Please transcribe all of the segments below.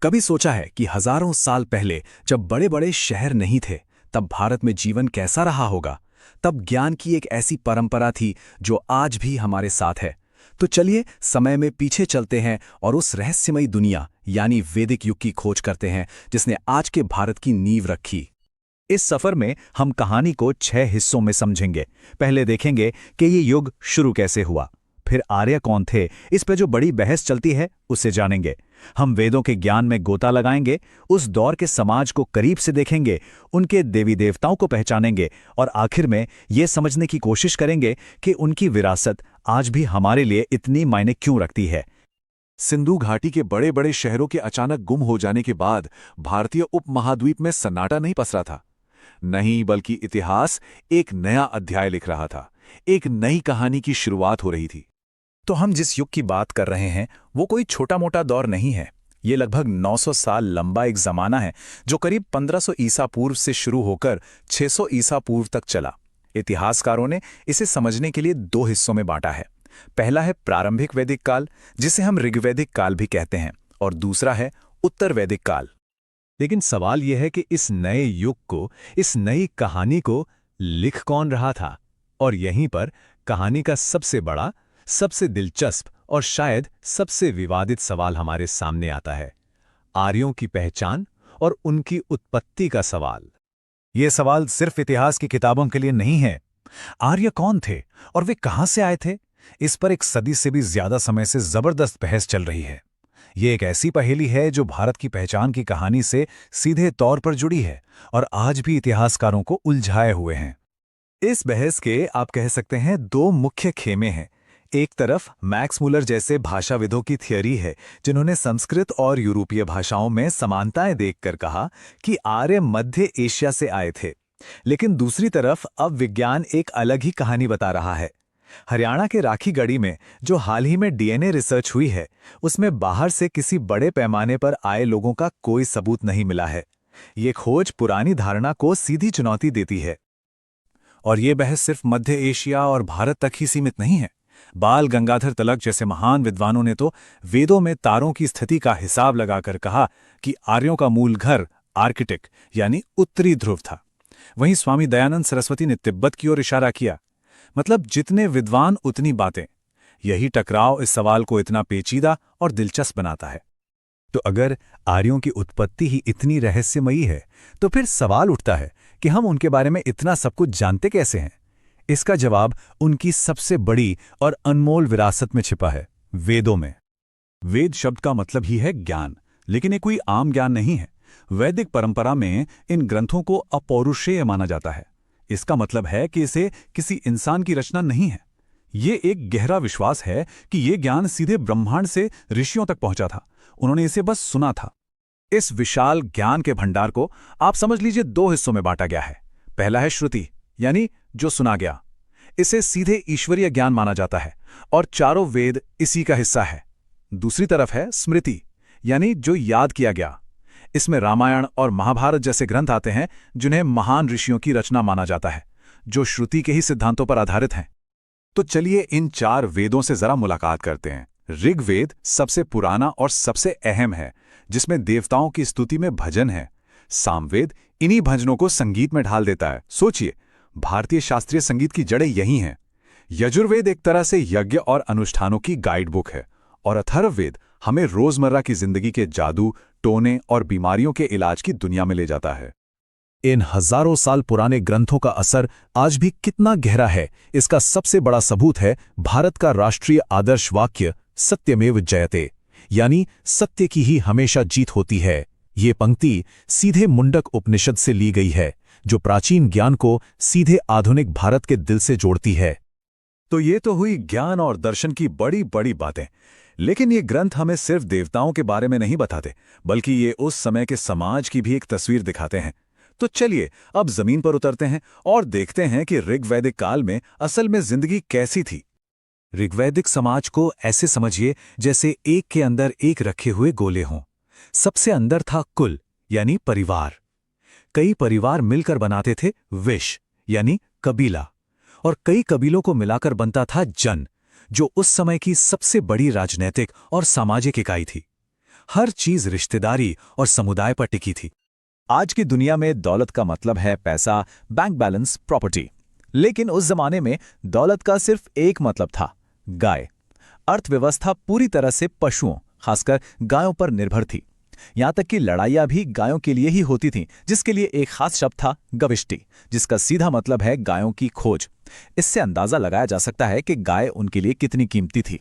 कभी सोचा है कि हजारों साल पहले जब बड़े बड़े शहर नहीं थे, तब भारत में जीवन कैसा रहा होगा। तब ज्ञान की एक ऐसी परंपरा थी जो आज भी हमारे साथ है। तो चलिए समय में पीछे चलते हैं और उस रहस्यमयी दुनिया यानी वैदिक युग की खोज करते हैं, जिसने आज के भारत की नींव रखी। इस सफर में हम कहानी को 6 हिस्सों में समझेंगे। पहले देखेंगे कि ये युग शुरू कैसे हुआ, फिर आर्य कौन थे, इस पे जो बड़ी बहस चलती है उसे जानेंगे। हम वेदों के ज्ञान में गोता लगाएंगे, उस दौर के समाज को करीब से देखेंगे, उनके देवी देवताओं को पहचानेंगे और आखिर में ये समझने की कोशिश करेंगे कि उनकी विरासत आज भी हमारे लिए इतनी मायने क्यों रखती है। सिंधु घाटी के बड़े बड़े शहरों के अचानक गुम हो जाने के बाद भारतीय उपमहाद्वीप में सन्नाटा नहीं पसरा था। नहीं, बल्कि इतिहास एक नया अध्याय लिख रहा था। एक नई कहानी की शुरुआत हो रही थी। तो हम जिस युग की बात कर रहे हैं वो कोई छोटा मोटा दौर नहीं है। ये लगभग 900 साल लंबा एक जमाना है जो करीब 1500 ईसा पूर्व से शुरू होकर 600 ईसा पूर्व तक चला। इतिहासकारों ने इसे समझने के लिए 2 हिस्सों में बांटा है। पहला है प्रारंभिक वैदिक काल, जिसे हम ऋग्वैदिक काल भी कहते हैं, और दूसरा है उत्तर वैदिक काल। लेकिन सवाल यह है कि इस नए युग को, इस नई कहानी को लिख कौन रहा था। और यहीं पर कहानी का सबसे बड़ा, सबसे दिलचस्प और शायद सबसे विवादित सवाल हमारे सामने आता है। आर्यों की पहचान और उनकी उत्पत्ति का सवाल। ये सवाल सिर्फ इतिहास की किताबों के लिए नहीं है। आर्य कौन थे और वे कहां से आए थे, इस पर एक सदी से भी ज्यादा समय से जबरदस्त बहस चल रही है। ये एक ऐसी पहेली है जो भारत की पहचान की कहानी से सीधे तौर पर जुड़ी है और आज भी इतिहासकारों को उलझाए हुए हैं। इस बहस के आप कह सकते हैं 2 मुख्य खेमे हैं। एक तरफ मैक्स मुलर जैसे भाषाविदों की थियरी है, जिन्होंने संस्कृत और यूरोपीय भाषाओं में समानताएं देखकर कहा कि आर्य मध्य एशिया से आए थे। लेकिन दूसरी तरफ अब विज्ञान एक अलग ही कहानी बता रहा है। हरियाणा के राखीगढ़ी में जो हाल ही में डीएनए रिसर्च हुई है, उसमें बाहर से किसी बड़े पैमाने पर आए लोगों का कोई सबूत नहीं मिला है। ये खोज पुरानी धारणा को सीधी चुनौती देती है। और ये बहस सिर्फ मध्य एशिया और भारत तक ही सीमित नहीं है। बाल गंगाधर तिलक जैसे महान विद्वानों ने तो वेदों में तारों की स्थिति का हिसाब लगाकर कहा कि आर्यों का मूल घर आर्किटिक यानी उत्तरी ध्रुव था। वहीं स्वामी दयानंद सरस्वती ने तिब्बत की ओर इशारा किया। मतलब जितने विद्वान उतनी बातें। यही टकराव इस सवाल को इतना पेचीदा और दिलचस्प बनाता है। तो अगर आर्यों की उत्पत्ति ही इतनी रहस्यमयी है, तो फिर सवाल उठता है कि हम उनके बारे में इतना सब कुछ जानते कैसे हैं। इसका जवाब उनकी सबसे बड़ी और अनमोल विरासत में छिपा है, वेदों में। वेद शब्द का मतलब ही है ज्ञान, लेकिन ये कोई आम ज्ञान नहीं है। वैदिक परंपरा में इन ग्रंथों को अपौरुषेय माना जाता है। इसका मतलब है कि इसे किसी इंसान की रचना नहीं है। ये एक गहरा विश्वास है कि ये ज्ञान सीधे ब्रह्मांड से ऋषियों तक पहुंचा था। उन्होंने इसे बस सुना था। इस विशाल ज्ञान के भंडार को आप समझ लीजिए 2 हिस्सों में बांटा गया है। पहला है श्रुति, यानी जो सुना गया। इसे सीधे ईश्वरीय ज्ञान माना जाता है और चारों वेद इसी का हिस्सा है। दूसरी तरफ है स्मृति, यानी जो याद किया गया। इसमें रामायण और महाभारत जैसे ग्रंथ आते हैं, जिन्हें महान ऋषियों की रचना माना जाता है, जो श्रुति के ही सिद्धांतों पर आधारित हैं। तो चलिए इन 4 वेदों से जरा मुलाकात करते हैं। ऋग्वेद सबसे पुराना और सबसे अहम है, जिसमें देवताओं की स्तुति में भजन है। सामवेद इन्हीं भजनों को संगीत में ढाल देता है। सोचिए, भारतीय शास्त्रीय संगीत की जड़ें यही हैं। यजुर्वेद एक तरह से यज्ञ और अनुष्ठानों की गाइड बुक है, और अथर्ववेद हमें रोजमर्रा की जिंदगी के जादू, टोने और बीमारियों के इलाज की दुनिया में ले जाता है। इन हजारों साल पुराने ग्रंथों का असर आज भी कितना गहरा है, इसका सबसे बड़ा सबूत है भारत का राष्ट्रीय आदर्श वाक्य सत्यमेव जयते, यानी सत्य की ही हमेशा जीत होती है। ये पंक्ति सीधे मुंडक उपनिषद से ली गई है, जो प्राचीन ज्ञान को सीधे आधुनिक भारत के दिल से जोड़ती है। तो ये तो हुई ज्ञान और दर्शन की बड़ी बड़ी बातें। लेकिन ये ग्रंथ हमें सिर्फ देवताओं के बारे में नहीं बताते, बल्कि ये उस समय के समाज की भी एक तस्वीर दिखाते हैं। तो चलिए अब जमीन पर उतरते हैं और देखते हैं कि ऋग्वैदिक काल में असल में जिंदगी कैसी थी। ऋग्वैदिक समाज को ऐसे समझिए जैसे एक के अंदर एक रखे हुए गोले हों। सबसे अंदर था कुल, यानी परिवार। कई परिवार मिलकर बनाते थे विश, यानी कबीला, और कई कबीलों को मिलाकर बनता था जन, जो उस समय की सबसे बड़ी राजनैतिक और सामाजिक इकाई थी। हर चीज रिश्तेदारी और समुदाय पर टिकी थी। आज की दुनिया में दौलत का मतलब है पैसा, बैंक बैलेंस, प्रॉपर्टी। लेकिन उस जमाने में दौलत का सिर्फ एक मतलब था, गाय। अर्थव्यवस्था पूरी तरह से पशुओं, खासकर गायों पर निर्भर थी। यहां तक कि लड़ाइयां भी गायों के लिए ही होती थीं, जिसके लिए एक खास शब्द था, गविष्टि, जिसका सीधा मतलब है गायों की खोज। इससे अंदाजा लगाया जा सकता है कि गाय उनके लिए कितनी कीमती थी।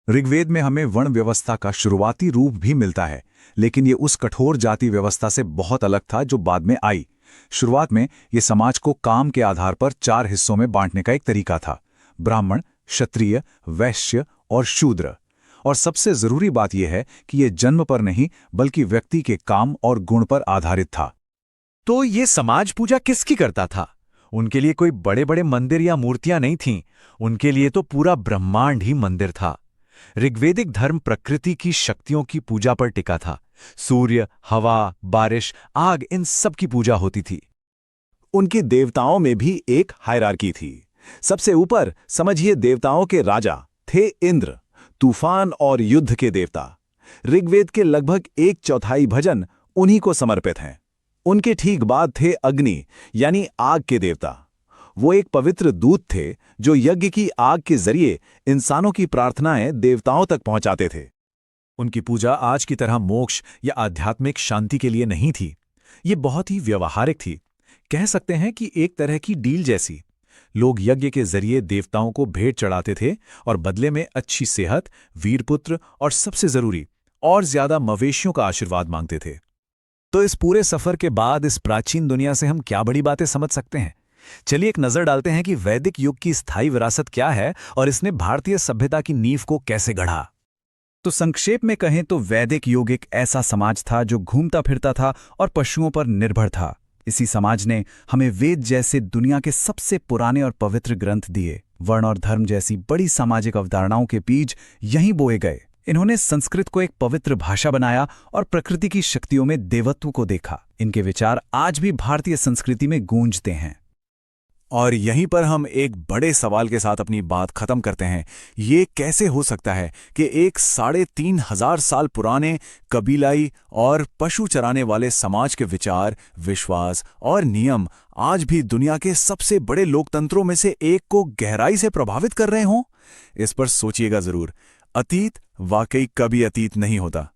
ऋग्वेद में हमें वर्ण व्यवस्था का शुरुआती रूप भी मिलता है, लेकिन ये उस कठोर जाति व्यवस्था से बहुत अलग था जो बाद में आई। शुरुआत में ये समाज को काम के आधार पर 4 हिस्सों में बांटने का एक तरीका था: ब्राह्मण, क्षत्रिय, वैश्य और शूद्र। और सबसे जरूरी बात यह है कि ये जन्म पर नहीं बल्कि व्यक्ति के काम और गुण पर आधारित था। तो ये समाज पूजा किसकी करता था? उनके लिए कोई बड़े बड़े मंदिर या मूर्तियां नहीं थीं। उनके लिए तो पूरा ब्रह्मांड ही मंदिर था। ऋग्वेदिक धर्म प्रकृति की शक्तियों की पूजा पर टिका था। सूर्य, हवा, बारिश, आग, इन सब की पूजा होती थी। उनके देवताओं में भी एक हायरार्की थी। सबसे ऊपर समझिए देवताओं के राजा थे इंद्र, तूफान और युद्ध के देवता। ऋग्वेद के लगभग 1/4 भजन उन्हीं को समर्पित हैं। उनके ठीक बाद थे अग्नि यानी आग के देवता। वो एक पवित्र दूत थे जो यज्ञ की आग के जरिए इंसानों की प्रार्थनाएं देवताओं तक पहुंचाते थे। उनकी पूजा आज की तरह मोक्ष या आध्यात्मिक शांति के लिए नहीं थी। ये बहुत ही व्यवहारिक थी। कह सकते हैं कि एक तरह की डील जैसी। लोग यज्ञ के जरिए देवताओं को भेंट चढ़ाते थे और बदले में अच्छी सेहत, वीरपुत्र और सबसे जरूरी और ज्यादा मवेशियों का आशीर्वाद मांगते थे। तो इस पूरे सफर के बाद इस प्राचीन दुनिया से हम क्या बड़ी बातें समझ सकते हैं? चलिए एक नजर डालते हैं कि वैदिक युग की स्थायी विरासत क्या है और इसने भारतीय सभ्यता की नींव को कैसे गढ़ा। तो संक्षेप में कहें तो वैदिक युग एक ऐसा समाज था जो घूमता फिरता था और पशुओं पर निर्भर था। इसी समाज ने हमें वेद जैसे दुनिया के सबसे पुराने और पवित्र ग्रंथ दिए। वर्ण और धर्म जैसी बड़ी सामाजिक अवधारणाओं के बीज यहीं बोए गए। इन्होंने संस्कृत को एक पवित्र भाषा बनाया और प्रकृति की शक्तियों में देवत्व को देखा। इनके विचार आज भी भारतीय संस्कृति में गूंजते हैं। और यहीं पर हम एक बड़े सवाल के साथ अपनी बात खत्म करते हैं। ये कैसे हो सकता है कि एक 3,500 साल पुराने कबीलाई और पशु चराने वाले समाज के विचार, विश्वास और नियम आज भी दुनिया के सबसे बड़े लोकतंत्रों में से एक को गहराई से प्रभावित कर रहे हों? इस पर सोचिएगा जरूर। अतीत वाकई कभी अतीत नहीं होता।